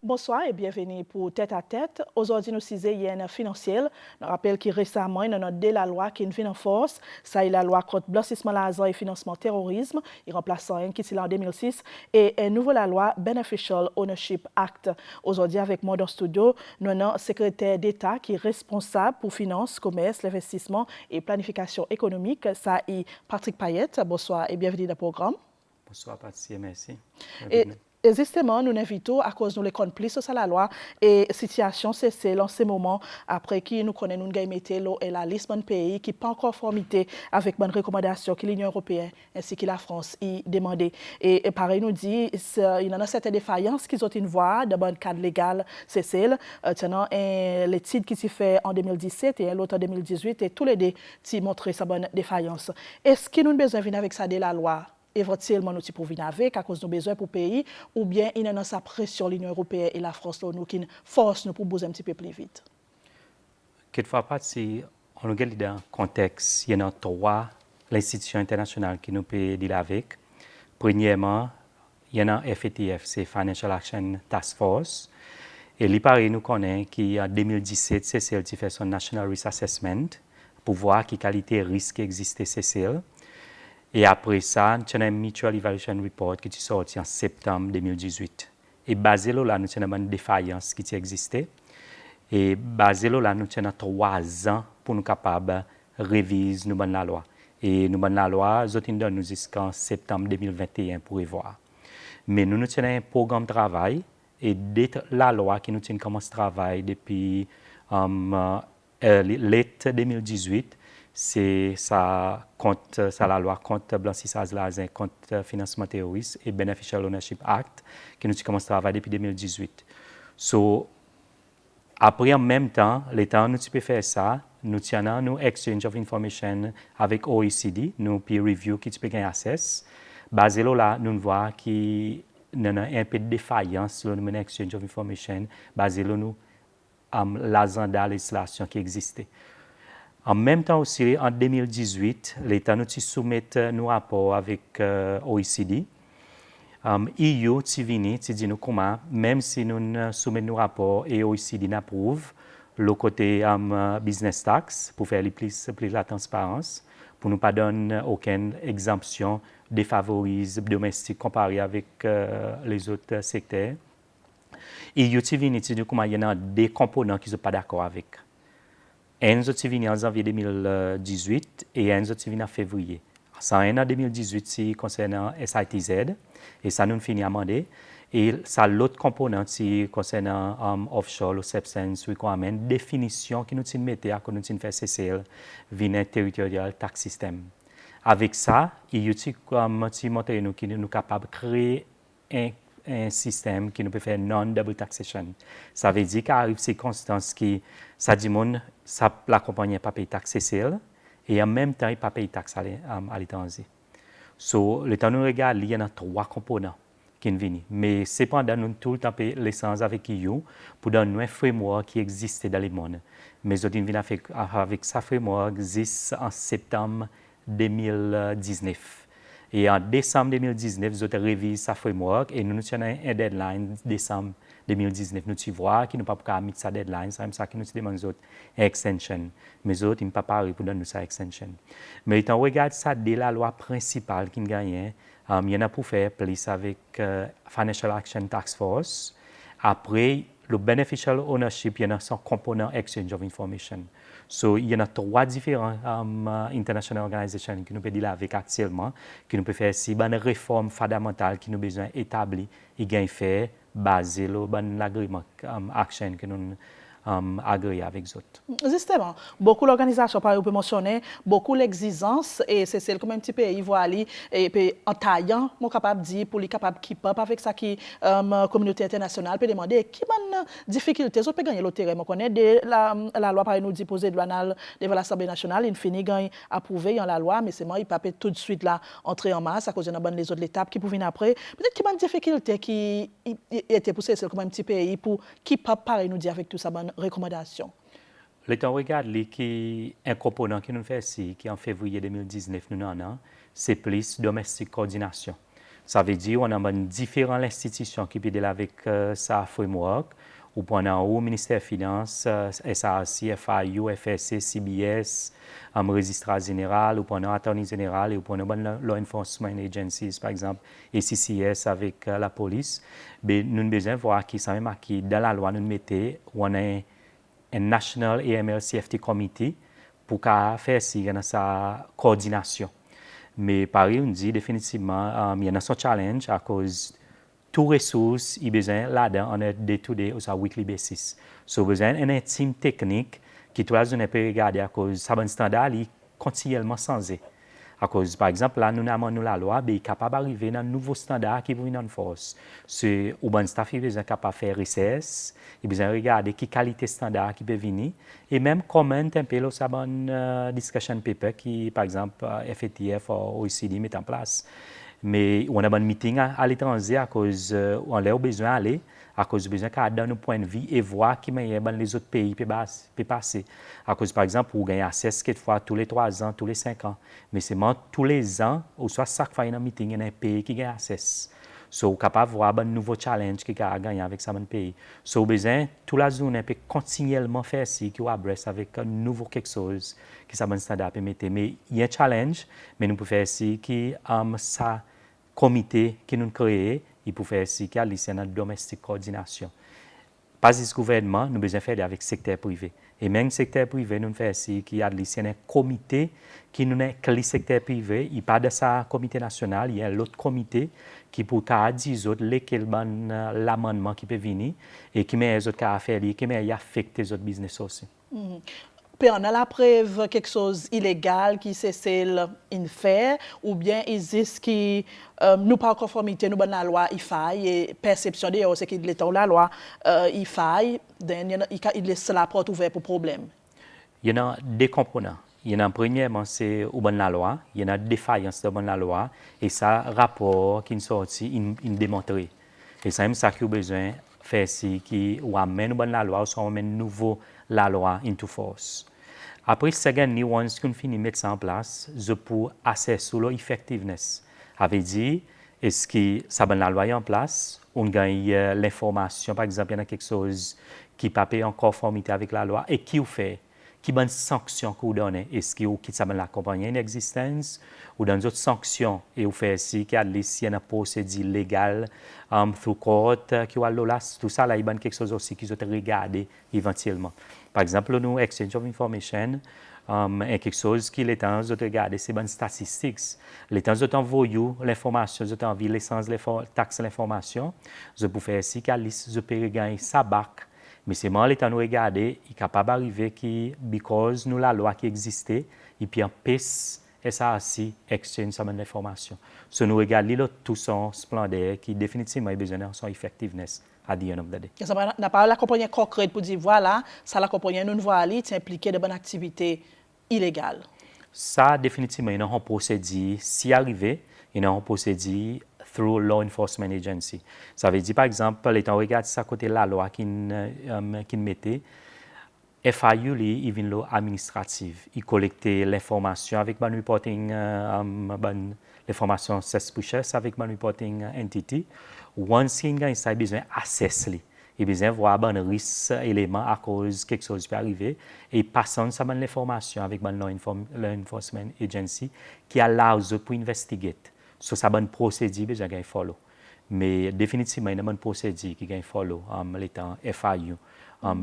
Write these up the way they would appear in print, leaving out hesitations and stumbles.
Bonsoir et bienvenue pour Tête à Tête. Aujourd'hui, nous sommes hier financière. Je rappelle que récemment, il y a notre la loi qui vient en force. Ça est la loi contre blanchissement l'argent et financement terrorisme. Il remplace un qui est en 2006 et un nouveau la loi Beneficial Ownership Act. Aujourd'hui, avec moi dans le studio, nous avons un secrétaire d'État qui est responsable pour finances, commerce, l'investissement et planification économique. Ça est Patrick Payette. Bonsoir et bienvenue dans le programme. Bonsoir, Patricia, merci. Et justement, nous invitons, à cause de nous les plus sur la loi, et situation c'est en ce moment, après qui nous connaissons, nous avons et la liste de pays qui pas en conformité avec les recommandations que l'Union européenne ainsi que la France y demandé. Et pareil, nous dit, il y en a certaines défaillances qui ont une voie de bon cadre légal, c'est celle. Tenant l'étude qui s'est fait en 2017 et l'autre en 2018, et tous les deux qui montrent sa bonne défaillance. Est-ce que nous avons besoin de venir avec ça de la loi? Éventuellement, nous pouvons venir avec à cause de nos besoins pour le pays, ou bien il y a sa pression l'Union européenne et la France nous qui force nous pour bouger un petit peu plus vite. Quelquefois, si on regarde dans le contexte, il y a trois institutions internationales qui nous peuvent dealer avec. Premièrement, il y a FATF, c'est Financial Action Task Force. Et il paraît nous connaît qu'en 2017, c'est celle qui fait son National Risk Assessment pour voir quelle qualité de risque existe celle. Et après ça, nous avons un Mutual Evaluation Report qui est sorti en septembre 2018. Et basé là, nous avons une défaillance qui existait. Et basé là, nous avons 3 ans pour nous capables de réviser la loi. Et la loi, nous avons jusqu'en septembre 2021 pour y voir. Mais nous avons un programme de travail. Et dès la loi qui nous commence à travailler depuis l'été 2018, c'est ça la loi contre blanchissage d'argent, contre financement terroriste et Beneficial Ownership Act qui nous commence à travailler depuis 2018. Après, en même temps, l'État nous peut faire ça. Nous avons nous exchange of information avec OECD, nous peer review qui peut gagner accès. Basé là, nous voyons qu'il y a un peu de défaillance sur le exchange of information, basé là nous l'agenda législation qui existait. En même temps aussi, en 2018, l'État nous soumet nos rapports avec OECD. EU dit nous comment, même si nous soumettons nos rapports et OECD approuve le côté business tax pour faire plus la transparence, pour ne pas donner aucune exemption défavorise domestique comparée avec les autres secteurs. EU dit nous comment il y a des composants qui ne sont pas d'accord avec. Un autre venu en janvier 2018 et un autre venu en février. Ça, en 2018, c'est concernant SITZ, et ça nous finit à demander. Et ça, l'autre component, c'est concernant offshore, substance requirement, définition qui nous mettait à nous faire CCL, vient territorial tax system. Avec ça, il y a montré nous qui nous capables de créer un système qui nous peut faire non-double taxation. Ça veut dire qu'arrive ces circonstances qui, ça dit la compagnie n'a pas payé taxe CCL et en même temps, il n'a pas payé taxe à l'étranger. Le temps nous regarde, il y en a 3 composants qui viennent. Mais cependant, nous tout le temps payons l'essence avec EU pour donner un framework qui existe dans le monde. Mais nous venons avec ce framework existe en septembre 2019. Et en décembre 2019, nous avons révisé ce framework et nous avons un deadline décembre 2019. Nous voyons qu'il n'a pas mis sa deadline, c'est ça qui nous demande une extension. Mais nous n'avons pas parlé pour donner cette extension. Mais quand on regarde ça dès la loi principale qui gagne, il y en a pour faire plus avec Financial Action Task Force. Après, le beneficial ownership, il y en a son component exchange of information. Il y en a 3 différentes international organisations qui nous peuvent dire avec actuellement, qui nous peuvent faire si une réforme fondamentale qui nous besoin établir et gain faire basé sur l'agreement action que nous agréé avec les autres. Justement, beaucoup d'organisations, par exemple, mentionner, beaucoup l'exigence, et c'est celle comme un petit pays voit aller, et puis en taillant, mon capable de dire, pour les capables keep up avec ça qui communauté internationale peut demander, qui bonne difficulté, on peut gagner le terrain. On connaît la loi, par exemple, nous dit poser de l'anal devant l'Assemblée nationale, il finit gagner approuvé dans la loi, mais c'est moi, il peut tout de suite là entrer en masse à cause de les autres étapes qui pouvaient après. Peut-être qu'il y a une difficulté qui était poussée, c'est comme un petit pays pour keep up, pareil, nous dit avec tout ça, bonne recommandation. Le temps regarde un component qui nous fait ici, qui en février 2019 nous en a, c'est plus domestic coordination. Ça veut dire qu'on a différentes institutions qui peuvent aider avec ça framework. Ou pendant au ministère des Finances, SAC, FIU, FSC, CBS, Registrar général, ou pendant Attorney général, ou pendant Law Enforcement Agencies, par exemple, et CCS avec la police. Mais nous avons besoin de voir qui ça même qui dans la loi nous mettons, on a un National AML CFT Committee pour faire sa coordination. Mais Paris, on dit définitivement, il y a un challenge à cause tout ressources, il besoin là-dedans on a day-to-day ou sur weekly basis. So besoin d'un team technique qui toute la journée peut regarder à cause ça bon standard il continuellement changé. À cause par exemple là nous avons la loi mais capable d'arriver dans un nouveau standard qui vient en force. C'est au bon staff il besoin capable faire recherche, il besoin regarder qui qualité standard qui peut venir et même comment un peu ça bon discussion paper qui par exemple FATF ou OECD met en place. Mais on a un meeting à l'étranger à cause on a besoin d'aller, à cause du besoin qu'à donner un point de vue et voir qui les autres pays peuvent passer. À cause, par exemple, on gagne accès quelquefois tous les 3 ans, tous les 5 ans. Mais c'est tous les ans, ou soit chaque fois il y a un meeting, il y a un pays qui gagne accès. So, capable de voir un nouveau challenge qui a gagné avec ce pays. So, besoin, toute la journée, peut continuellement faire ci, qui abreast avec un nouveau quelque chose qui ça bon standard peut mettre. Mais il y a un challenge, mais nous pouvons faire ci qui ça comité qui nous créé, il peut faire ci qui a une domestique coordination. Pas juste gouvernement, nous besoin faire avec le secteur privé. Et même le secteur privé, nous faisons ci qui a un comité qui nous est que le secteur privé, il n'y a pas de ça comité national, il y a l'autre comité qui pour dire lesquels l'amendement qui peut venir et qui met les autres à faire, qui met affecter les autres business aussi. Puis on a la preuve quelque chose illégal qui c'est une faire ou bien existe qui nous pas en conformité nous bonne la loi il faille et perception de c'est qu'il l'état la loi il faille il laisse la porte ouverte pour problème. Il y en a deux composants. Il y en a premièrement c'est au bon la loi, il y en a défaillance de bon la loi et ça rapport qui sorti il démontré. Et c'est même ça qu'il a besoin faire si qui ou amène bon la loi ou soit amène nouveau la loi into force. Après, second, once qu'on finit de mettre ça en place, je peux assesser l'effectiveness. Avait dit, est-ce que ça va la loi en place, on gagne l'information, par exemple, il y a quelque chose qui n'est pas en conformité avec la loi, et qui vous fait, qui bonne sanction que vous donnez, est-ce que vous quittez ça la compagnie en existence, ou dans d'autres sanctions, et vous faites si qu'il y a une procédure légale, through court, qui va là, tout ça, là, il y a quelque chose aussi qu'ils ont regardé éventuellement. Par exemple, nous, Exchange of Information, est quelque chose qui, les temps de regarder, c'est bonnes statistiques. Les temps de envoyer l'information, de envoyer l'essence, taxe l'information, je peux faire si je peux gagner sa bac. Mais c'est moi, les temps de regarder, il est capable d'arriver qui, because nous, la loi qui existait, et puis en piste, et ça aussi, exchange ça l'information. So, nous regardons tout son splendeur qui, définitivement, a besoin de son effectiveness. À the end of the day. Ça n'a pas la compagnie concrète pour dire voilà, ça la compagnie nous voit aller, c'est impliqué de bonnes activités illégales. Ça, définitivement, il y a un procédure, si arrivé, il y a un procédure through law enforcement agency. Ça veut dire, par exemple, les temps regarde ça côté la loi qui mettait, FIU, il vient l'eau administrative. Il collecte l'information avec le reporting, l'information suspicious avec le reporting entity. Once il a ça, il a besoin d'assesser. Il a besoin de voir un risque, élément à cause quelque chose qui peut arriver. Et passant ça l'information avec le law enforcement agency qui allows pour investiguer. So, ça bonne procédure besoin de follow. Mais définitivement, il y a une procédure qui gagne follow l'étant FIU.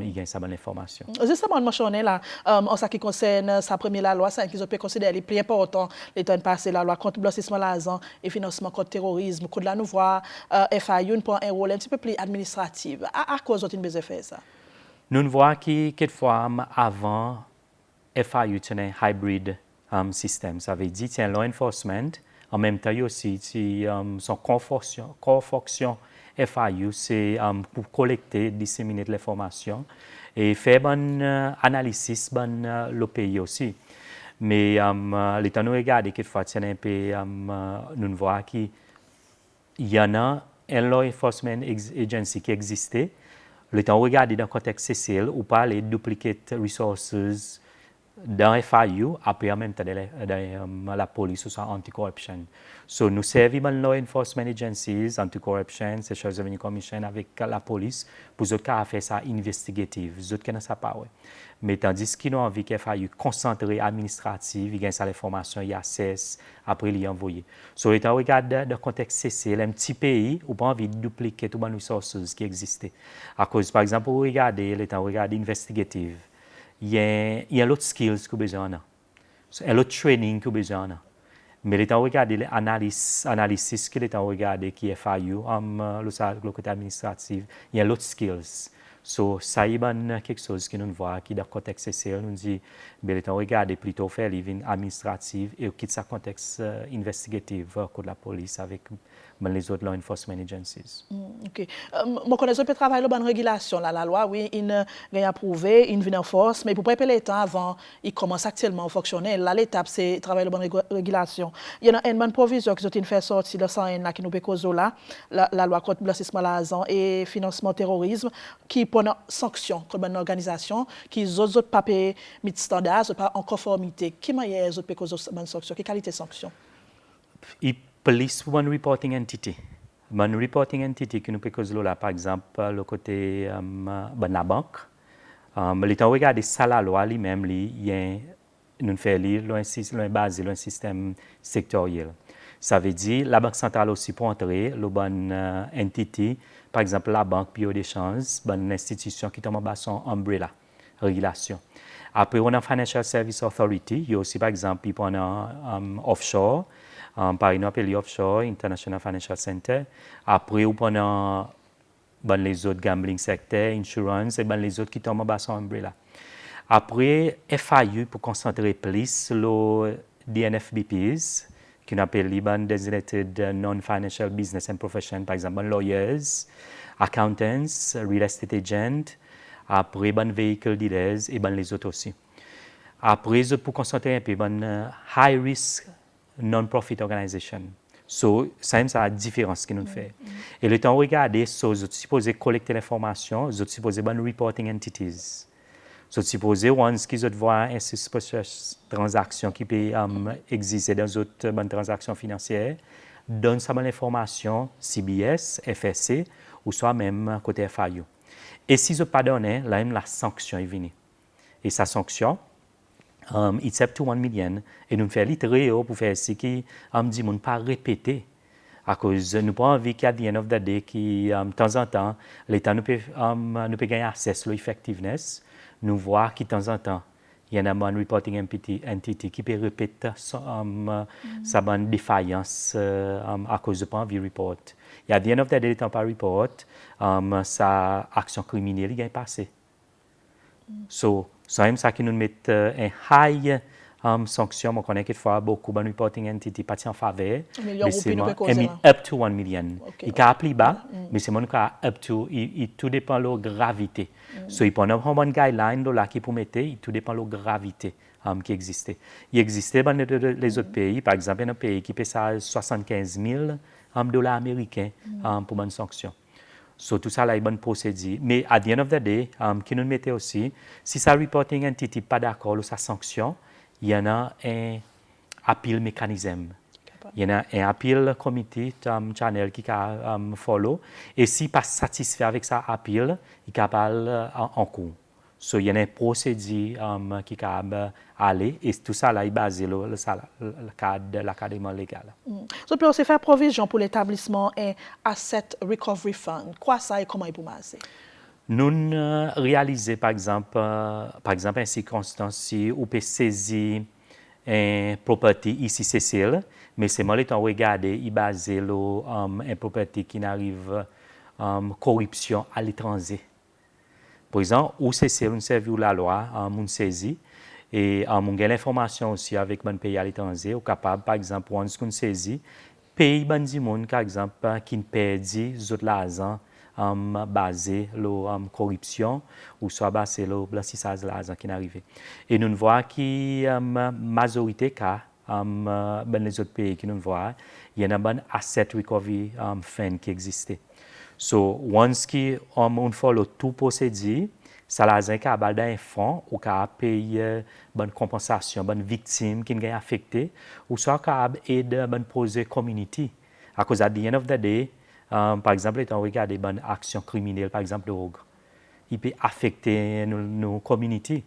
Il gagne sa bonne information. Justement, mentionné là, en ce qui concerne sa première la loi, c'est qu'ils peut considérer les plus importants, l'état de passer la loi contre le blanchiment d'argent et financement contre le terrorisme, contre la nouvelle FIU prend un rôle un petit peu plus administratif. À cause de besoin faire ça? Nous voyons que quelquefois avant FIU c'est un hybrid système. Ça veut dire c'est un law enforcement. En même temps, il y a aussi son confortion FIU, c'est pour collecter, disséminer de l'information et faire une analyse dans le pays aussi. Mais les temps nous regardons quelquefois, c'est un peu, nous voyons qu'il y en a un law enforcement agency qui existait. Les temps regardons dans le contexte CCL ou pas les duplicate resources dans FIU, après en même temps dans la police ou anti-corruption. So, nous servons law enforcement agencies, anti-corruption, Seychelles Revenue Commission avec la police pour autres cas faire ça investigative, autres qui ne savent pas. Ouais. Mais tandis qu'ils ont envie qu'il faille concentrer administratif, il y a ça les formations, il assess, après il y envoyer. So, étant regardé dans le contexte CC, un petit pays, ou pas envie de dupliquer toutes les ressources qui existaient. À cause, par exemple, vous regardez, l'état regardé investigative. Il y a l'autre skills que besoin a. Il y a l'autre training que besoin a. Mais l'état regardé l'analyse que l'état regardé qui est FIU, le côté administratif, il y a l'autre skills. So, ça y est quelque chose que nous voit qui dans le contexte social nous dit l'état regardé plutôt faire living administrative et quitte sa contexte investigatif de la police avec les autres law enforcement agencies. OK. Moi, connais peut travailler la bonne régulation. La loi, oui, il a approuvé, il vient en force, mais pour préparer les temps avant, il commence actuellement à fonctionner. Là, l'étape, c'est travailler la bonne régulation. Il y a une bonne provision qui ont fait sortir le 101 là, qui nous peut là, la loi contre le blanchissement d'argent et financement terrorisme, qui prend sanction contre une organisation qui autres pas payer standards, pas en conformité. Qui m'a les autres peut bonne sanction? Quelle qualité de sanction? Police one reporting entity. One reporting entity qui nous peut causer là, par exemple, le côté de la banque. L'étant regardé ça la loi lui-même, nous fait basé sur un système sectoriel. Ça veut dire la banque centrale aussi pour entrer, le bon entity, par exemple la banque bio d'échange, bonne institution qui tombe en bas son umbrella, régulation. Après on a Financial Service Authority, il y a aussi par exemple on a offshore. Par exemple, offshore, International Financial Center. Après, on a les autres gambling sector, insurance, et les autres qui tombent en bas son umbrella. Après, FIU pour concentrer plus le DNFBPs, qui appelle les Designated Non-Financial Business and Profession, par exemple, lawyers, accountants, real estate agents, après, vehicle dealers et les autres aussi. Après, pour concentrer un peu, high risk non-profit organization. So, ça c'est la différence que nous fait. Et le temps regarder, so, je suppose collecter l'information, je suppose bonne reporting entities. Je suppose once qu'ils voient une transaction qui peut exister dans d'autres bonnes transactions financières, donne ça bonne information CBS, FSC ou soit même côté FIU. Et si je pas donné, là même la sanction est venue. Et sa sanction it's up to 1 million. Et nous faisons très haut pour faire ce qui dit ne pas répéter. À cause nous pas envie qu'à the end of the day, qui de temps en temps, l'État nous peut gagner accès à l'effectiveness. Nous voit qui de temps en temps, il y a un reporting entity qui peut répéter sa bonne défaillance à cause de pas envie report. Et à the end of the day, l'État pas report, sa action criminelle est passée. So, ça qui nous met un high sanction, on connaît quelquefois beaucoup de reporting entity pas en faveur, mais c'est up to 1 million. Il peut appeler bas, mais c'est mon cas up to, tout dépend de la gravité. So, il peut y avoir une guideline là qui peut mettre, tout dépend de la gravité qui existait. Il existait dans les autres pays, par exemple, un pays qui paie ça 75 000 dollars américains pour une sanction. So, tout ça là est bonne procédure. Mais à the end of the day, qui nous mettait aussi, si sa reporting entity pas d'accord ou sa sanction, il y en a un appeal mécanisme. Il y en a un appeal committee channel qui a follow. Et si pas satisfait avec sa appeal, il est capable en cours. So, il y a une procédure qui est capable aller et tout ça là est basé sur le cadre de l'académie légale. So, puis on s'est fait provision pour l'établissement un Asset Recovery Fund. Quoi ça et comment il peut marcher? Nous réalisons par exemple une circonstance où on peut saisir une propriété ici Cécile, mais c'est moi qui regarder il basé sur une propriété qui n'arrive corruption à l'étranger. Par exemple, où Cécile nous servi la loi, on saisit et on gagne l'information aussi avec mon pays à l'étranger, ou capable par exemple once qu'on saisit pays bandi monde par exemple qui perdit l'argent basé sur corruption ou soit basé sur blanchissage de l'argent qui n'arrive. Et nous voyons que majorité cas les autres pays qui nous voient, il y a un bon asset recovery fund qui existe. So once qu'on follow tout procédure, ça la zin ka bal d'un fonds ou ka payer bonne compensation, bonne victime qui est affectée ou soit ka aide bonne projet community. À cause at the end of the day, par exemple, étant regardé bonne action criminelle, par exemple, drogue, il peut affecter nos communautés.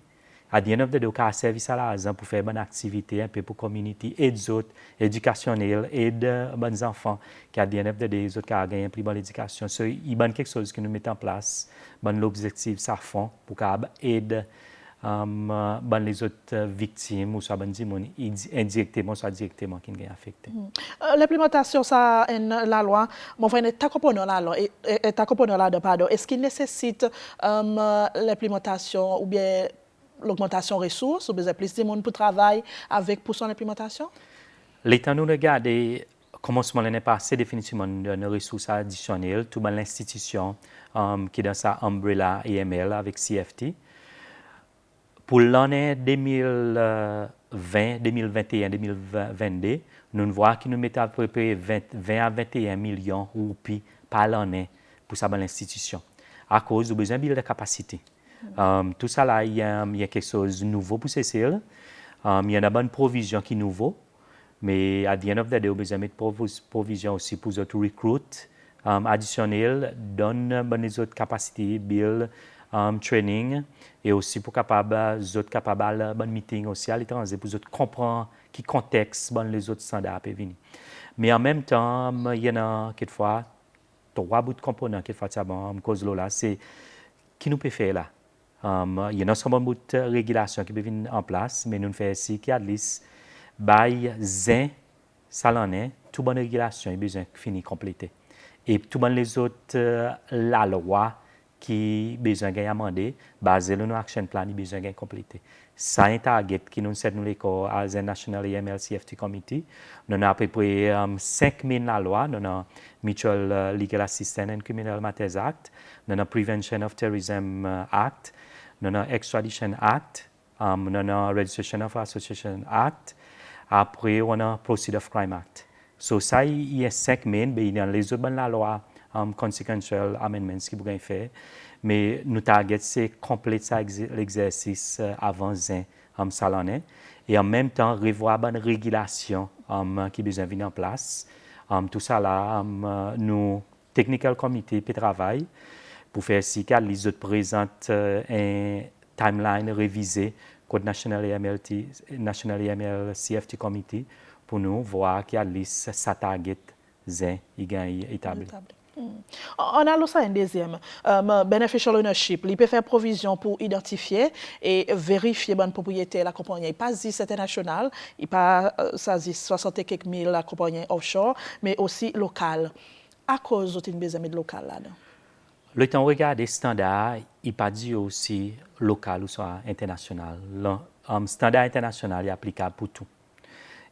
À the end of the day, on a service à l'argent pour faire bonne activité un peu pour la communauté, aide les autres, éducationnelle, aide les bonnes enfants, qui à the end of the day, les autres qui ont gagné un plus bonne éducation. So, il y a quelque chose que nous mettons en place, bon l'objectif, ça fond, pour aider les autres victimes, ou soit bon indirectement, soit directement, qui sont affectés. L'implémentation, ça, la loi, mon frère, est accompagnant la loi, est accompagnant la pardon. Est-ce qu'il nécessite l'implémentation ou bien l'augmentation des ressources, ou bien plus de monde pour travailler avec pour son implémentation? L'État nous regarde, commencement l'année passée, définitivement, une ressource additionnelle, toute l'institution qui est dans sa umbrella EML avec CFT. Pour l'année 2020, 2021, 2022, nous voyons que nous mettons à peu près 20 à 21 millions de roupies par l'année pour cette institution, à cause du besoin de capacité. Tout ça, là, il y a quelque chose de nouveau pour CCL. Il y a une bonne provision qui est nouveau, mais à the end of the day, il y a besoin de provision aussi pour les autres recrues additionnels, donne les autres capacités, build, training, et aussi pour les autres capables de meeting aussi à l'étranger, pour les autres comprendre qui contexte les autres standards peuvent venir. Mais en même temps, il y en a quelquefois 3 bouts de composants, quelquefois, cause là, c'est qui nous peut faire là. Il y a non seulement beaucoup de régulation qui peut venir en place, mais nous faisons aussi qu'il y a des zin salonné, toute bonne régulation, il y a besoin de finir compléter. Et tout les autres, la loi qui a besoin d'amender, basé sur nos action plan, il a besoin de compléter. Ça un target qui nous sert nous l'école as a National EML CFT Committee. Nous avons à peu près 5 000 la loi, nous avons Mutual Legal Assistance and Criminal Matters Act, nous avons Prevention of Terrorism Act, nous avons Extradition Act, nous avons Registration of Association Act, après on a Proceed of Crime Act. So ça, il y a 5 000, mais il y a les autres la loi consequential amendments qui pourraient faire. Mais nous target c'est compléter l'exercice avant salonné et en même temps revoir une régulation qui besoin de venir en place. Tout ça là, nous technical committee peut travailler pour faire si les autres présentent un timeline révisé code National EML CFT Committee pour nous voir qu'il y a liste sa target établi. On a aussi un deuxième, beneficial ownership. Il peut faire provision pour identifier et vérifier bonne propriété de la compagnie. Il pas dit c'est international, il pas ça dit 60 et quelques mille la compagnie offshore, mais aussi local. À cause d'une besoin de local là-dedans. Le temps regarde les standards, il pas dit aussi local ou soit international. Le standard international est applicable pour tout.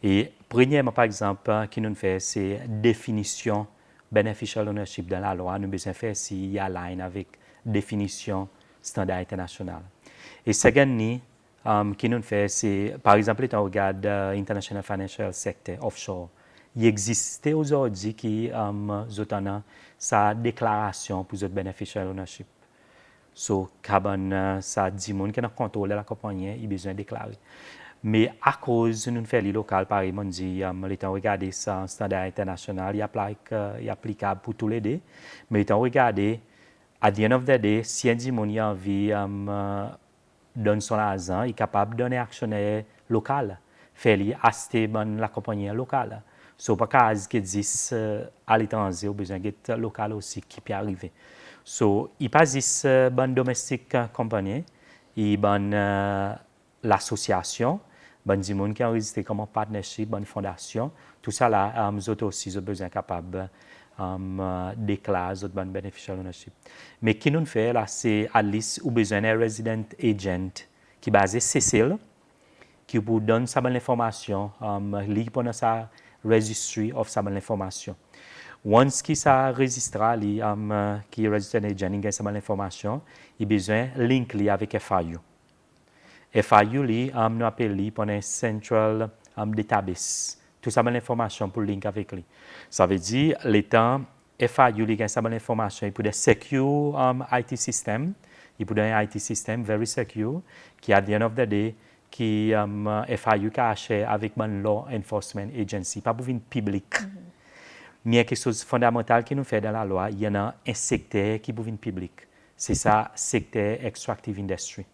Et premièrement, par exemple, qui nous fait, c'est définition beneficial ownership dans la loi. Nous besoin faire s'il y a line avec définition standard international. Et secondly, qui nous fait, c'est par exemple, quand on regarde International Financial Sector offshore, il existait aujourd'hui qui ont sa déclaration pour le beneficial ownership. So, ça dit monde qui a contrôlé la compagnie, il a besoin de déclarer. Mais à cause de nous faire les locales, par exemple, l'étant regardé ça standard international, il est applicable pour tous les deux. Mais étant regardé, à the end of the day, si un monde a envie donner son argent, il est capable de donner actionnaire local, faire acheter la compagnie locale. So, pas qu'à ce disent à l'étranger, au besoin de local aussi qui peut arriver. So, il pas juste bonne domestique compagnie, il bonne l'association, bonne du monde qui a enregistré comme partnership, bonne fondation, tout ça là, nous autres aussi, nous besoin capable déclarer notre bonne beneficial ownership. Mais qui nous fait là, c'est à least ou besoin d'un resident agent qui est basé Cécile, qui vous donne sa bonne information, lit pendant sa registry of sa bonne information. Once qui ça registre qui est registered agent, il a sa bonne information, il a besoin de link avec FIU. FIU, nous appelons pour un central database. Tout ça, l'information pour link avec lui. Ça veut dire, l'État, FIU, il a sa bonne information pour des secure IT systems il peut donner un IT system very secure, qui, at the end of the day, qui FIU qui achète avec mon law enforcement agency, pas pour une public. Mais il y a quelque chose de fondamental qui nous fait dans la loi, il y en a un secteur qui est pour une public. C'est ça, secteur extractive industry.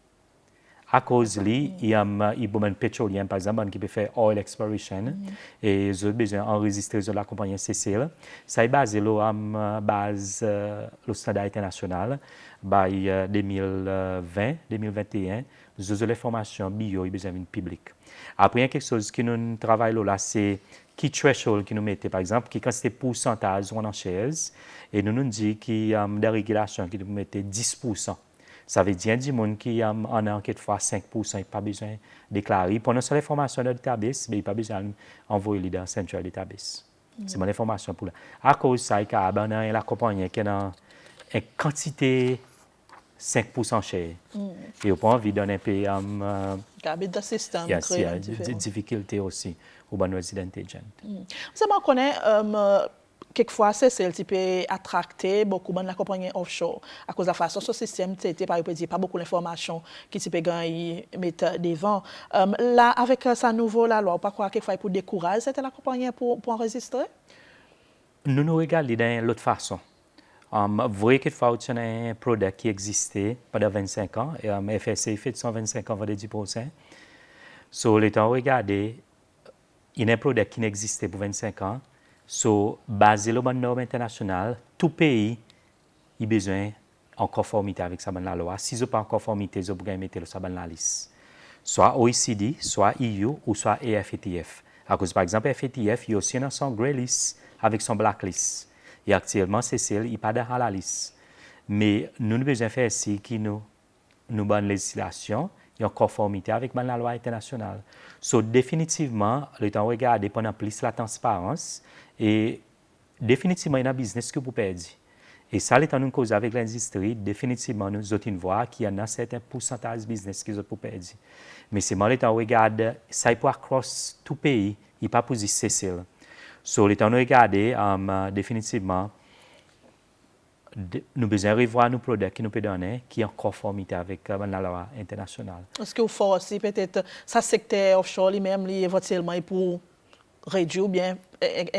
À cause de lui, il y a un pétrolier, par exemple, qui peut faire oil exploration, et ils ont besoin d'enregistrer la compagnie CCL. Ça est basé sur base le standard international, par 2020-2021. Ils ont les formations bio, ils ont besoin d'une public. Après, il y a quelque chose qui nous travaille là, c'est qui threshold qui nous mettait, par exemple, qui quand c'était pourcentage en chaise, et nous dit qu'il y a des régulations qui nous mettaient 10%. Ça veut dire qu'il y a des gens qui en a quelquefois 5%, ils n'ont pas besoin de déclarer. Pendant ces informations dans le database, mais ils n'ont pas besoin d'envoyer dans le central database. C'est mon information pour là. À cause de ça, il y a la compagnie qui a une quantité 5% cher. Et on peut envie de donner un peu de système. Il y a des difficultés aussi au bon resident agent. Vous connaissez quelquefois, c'est qui peut attracter beaucoup de la compagnie offshore. À cause de la façon dont ce système était, par exemple, pas beaucoup d'informations qui peut gagner mettre devant. Là, avec sa nouvelle loi, pas quoi quelquefois pour décourager c'était la compagnie pour enregistrer? Nous regardons de l'autre façon. Vous voyez qu'il faut un produit qui existait pendant 25 ans, et FSC fait 125 ans, 10%. So, le temps regarder, il y a un produit qui n'existait pour 25 ans. So, basé sur la norme internationale, tout pays a besoin en conformité avec la loi. Si ils n'ont pas en conformité, ils ont besoin de mettre ça dans la liste. Soit OECD, soit EU ou soit AFETF. À cause, par exemple, FATF, il y a aussi son grey list avec son blacklist. Et actuellement, CCL, il n'est pas dans la liste. Mais nous avons besoin de faire ici qui nous bonne législation et en conformité avec la loi internationale. So, définitivement, le temps regarder pendant plus la transparence et définitivement, il y a un business que vous perdez. Et ça, le temps nous cause avec l'industrie, définitivement, nous avons voir qu'il y a un certain pourcentage de business que vous perdez. Mais c'est moi, le temps regarde, ça peut across tout pays, il n'y a pas pour CCL. So, le temps nous regarder, définitivement, nous besoin revoir nos produits qui nous peuvent donner, qui sont en conformité avec la loi internationale. Est-ce que vous forcez peut-être ça secteur offshore lui-même éventuellement pour réduire ou bien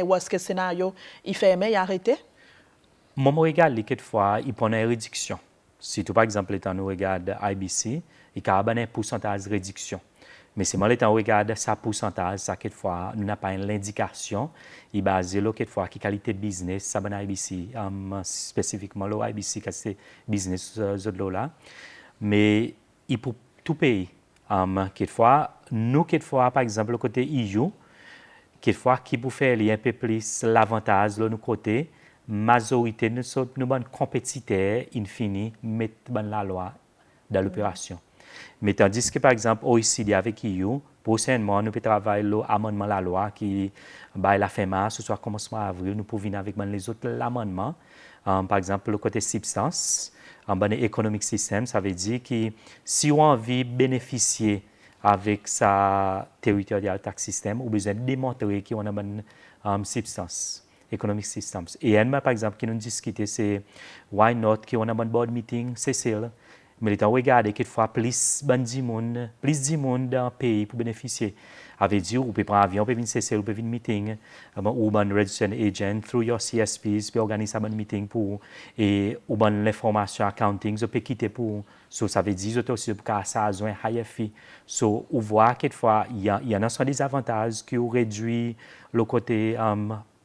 ou est-ce que le scénario il ferme et arrêté? Moi, je regarde quelquefois, il prend une réduction. Si tout par exemple, quand nous regarde IBC, il y a un pourcentage de réduction. Mais si moi, le temps regarde sa pourcentage, ça quelquefois, nous n'avons pas l'indication. Il est basé là quelquefois qui qualité de business, ça ben IBC, spécifiquement le IBC, qui c'est business là. Mais il pour tout pays. Quelquefois, nous quelquefois, par exemple, le côté EU, quelquefois qui peut faire un peu plus l'avantage de nos côtés, majorité de nos bonnes compétiteurs, infini, mettent la loi dans l'opération. Mais tandis que, par exemple, OECD avec EU, prochainement, nous pouvons travailler l'amendement de la loi qui va la fin mars, soit commencement avril, nous pouvons venir avec les autres amendements. Par exemple, le côté substance, economic system, ça veut dire que si on a envie de bénéficier avec sa territorial tax system, on a besoin de démontrer qu'on a une substance. Economic systems. Et par exemple, qui nous discute, c'est why not, qui on a un board meeting, c'est ça. Mais le temps regarder quelquefois plus de monde dans le pays pour bénéficier. Avec dit, vous pouvez prendre un avion, vous pouvez venir CCL, vous pouvez venir meeting, ou un registered agent, through your CSPs, puis organiser un meeting pour, et ou l'information accounting, vous pouvez quitter pour, so, ça veut dire, aussi, pour que ça ait un higher fee. So, on voit quelquefois, il y a des avantages qui réduisent le côté,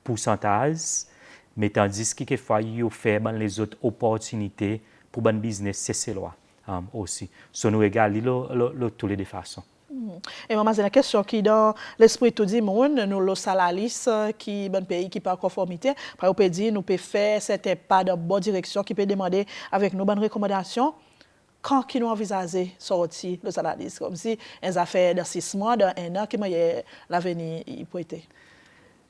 pourcentage, mais tandis que quelquefois, il y a les autres opportunités pour le business, c'est loi aussi. So, nous regardons toutes les deux façons. Et maman, c'est la question qui, dans l'esprit tout le monde, nous le salaris qui est un pays qui n'est pas en conformité. Par exemple, nous pouvons faire certains pas dans la bonne direction qui peut demander avec nos bonnes recommandations. Quand qui nous envisager sortir le salaris, comme si une affaire de 6 mois, dans 1 an, qui est l'avenir peut être.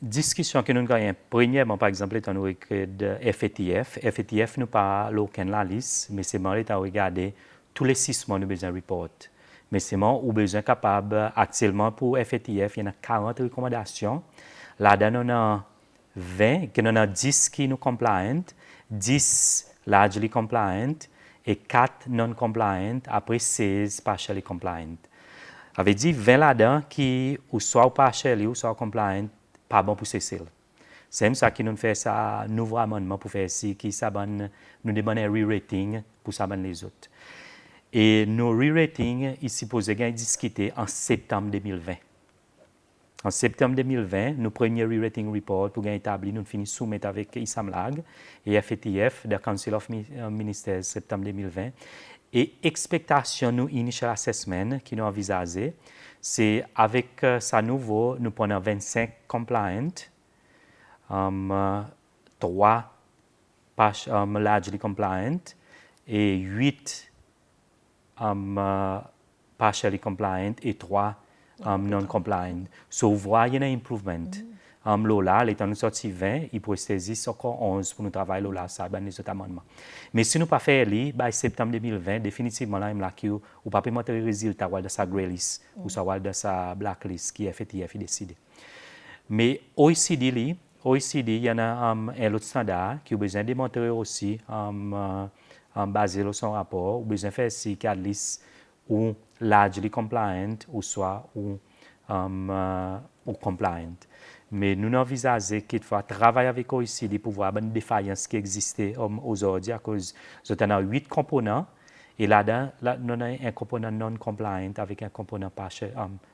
Discussion que nous avons, premièrement, par exemple, étant nous de FATF. FATF nous pas aucune la liste, mais c'est moi qui regarder tous les 6 mois nous besoin de report. Mais c'est moi ou besoin capable actuellement pour FATF, il y a 40 recommandations. Là-dedans, on a 20, on a 10 qui nous compliant, 10 largely compliant, et 4 non-compliant, après 16 partially compliant. Ça veut dire 20 là-dedans qui ou soit partially ou soit compliant, pas bon pour cesser. C'est ça qui nous fait ça nouveau amendement pour faire ici, qui ça nous demande un re-rating pour ça les autres. Et nos re-ratings, ils supposés être discutés en septembre 2020. En septembre 2020, nos premiers re-rating report pour établir, nous finissons soumettre avec ISAMLAG et FATF, the Council of Ministers, septembre 2020. Et expectation, nous, initial assessment, qui nous envisagé, c'est avec ça nouveau, nous prenons 25 compliant, 3 largely compliant et 8 partially compliant et 3 non-compliant. So, vous voyez un improvement. Là, l'étant nous sorti 20, il peut saisir encore 11 pour nous travailler là, ça, les autres amendements. Mais si nous pas fait li, septembre 2020, définitivement, là, il y a pas montrer les résultats de sa grey list ou de sa blacklist qui est FATF décidé. Mais OECD, il y en a un autre standard qui a besoin de démontrer aussi, basé sur son rapport, ou besoin de faire si qu'il y a une liste ou largely compliant ou soit ou compliant. Mais nous envisageons qu'il faut travailler avec OECD pour voir une défaillance qui existait aujourd'hui à cause de 8 composants et là-dedans, nous avons un component non-compliant avec un component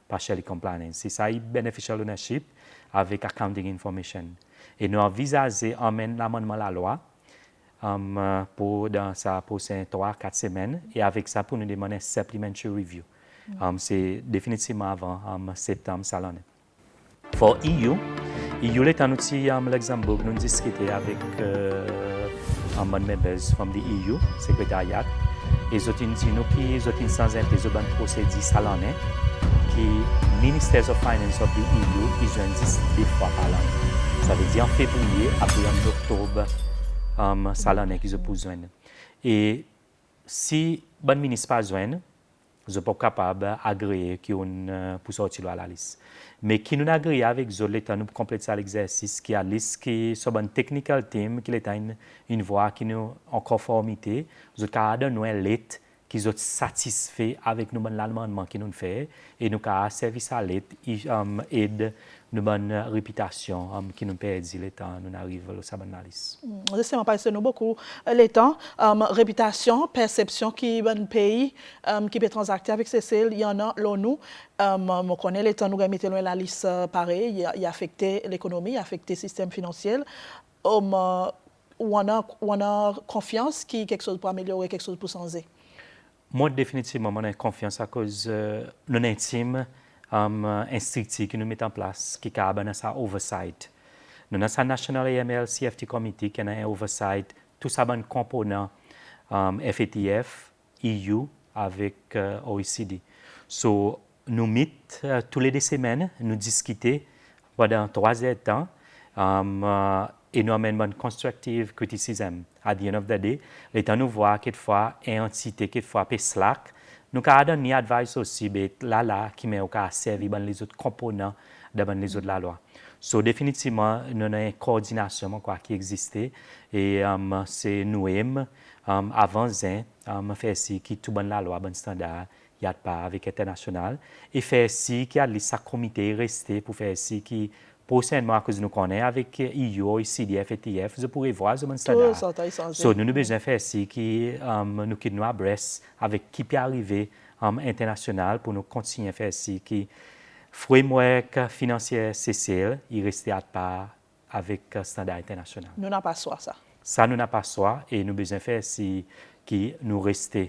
partially compliant. C'est ça, beneficial ownership avec accounting information. Et nous envisageons d'emmener l'amendement à la loi pour 3-4 semaines et avec ça pour nous demander un supplementary review. C'est définitivement avant septembre, ça l'en est. Pour EU, est un outil Luxembourg, nous discutons avec members from the EU, secrétariat, et ils ont dit nous sans implément de procédure ça l'en est, qui Ministers of Finance of the EU, ils ont dit 2 fois par l'an. Ça veut dire en février, après en octobre, ça l'en est qu'ils ont besoin. Et si le ministre n'a pas besoin, ils ne sont pas capables d'agréer pour sortir à la liste. Mais qui nous agrée avec l'État, nous compléter l'exercice, qui a une liste qui est sur un technical team, qui est une voie qui nous en conformité, nous avons une lettre qui est satisfait avec nous l'amendement qui nous fait, et nous avons service à l'aide, aide nous bonne réputation qui nous permet l'État, nous arrivons à la liste. Justement, parce que nous beaucoup l'État, réputation, perception qui est un pays qui peut transacter avec CCL, il y en a l'ONU. On connaît l'État, nous avons mis la liste pareil, il a affecté l'économie, il a affecté le système financier. On a confiance qu'il y a quelque chose pour améliorer, quelque chose pour changer. Moi, définitivement, j'ai confiance à cause de l'intime instructif que nous mettons en place, qui a un oversight. Nous avons un National AML CFT Committee qui a un oversight, tout ça un component FATF, EU avec OECD. So, nous mettons tous les 2 semaines, nous discutons pendant 3 heures de temps et nous amenons une constructive criticism. At the end of the day, l'État nous voit quelquefois une entité, quelquefois peu slack. Nous avons donné advice aussi, là, qui met au cas servir les autres composants de les autres la loi. So, définitivement, nous avons une coordination qui existait et c'est nous-mêmes, avant faire ci qui tout bon la loi, bon standard, il y a pas avec international, et faire ci qui a les comité resté pour faire ci qui prochainement, à cause de nous connaissons avec EU, OECD, FATF, vous pourrez voir ce bon standard. So, nous avons besoin de faire ci qui nous à Brest avec qui peut arriver international pour nous continuer à faire ci qui framework financier CCL, il reste à part avec standard international. Nous n'avons pas soi ça. Ça, nous n'avons pas soi et nous avons besoin de faire ci qui nous reste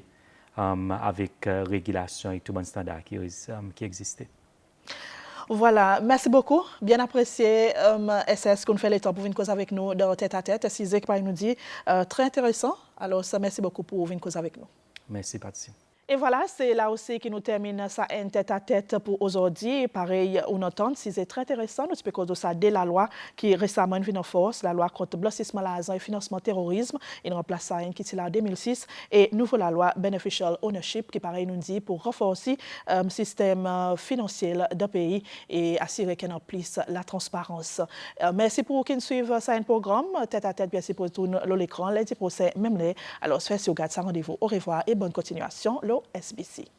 avec régulation et tout bon standard qui existait. Voilà, merci beaucoup. Bien apprécié, SS, qu'on fait le temps pour venir cause avec nous dans tête à tête. C'est qui nous dit très intéressant. Alors, ça, merci beaucoup pour venir cause avec nous. Merci, Patricia. Et voilà, c'est là aussi qui nous termine ça un tête-à-tête pour aujourd'hui. Pareil, on entend, si c'est très intéressant, nous parce que ça dès la loi qui récemment est venue en force, la loi contre blanchissement l'argent et financement terrorisme, il remplace ça qui est là en 2006 et nouveau la loi beneficial ownership qui pareil nous dit pour renforcer le système financier d'un pays et assurer qu'il y ait plus la transparence. Merci pour qui nous suivent ça un programme tête-à-tête bien sûr pour tout l'écran, les procès même les. Alors, si vous regardez ça, rendez-vous. Au revoir et bonne continuation. SBC.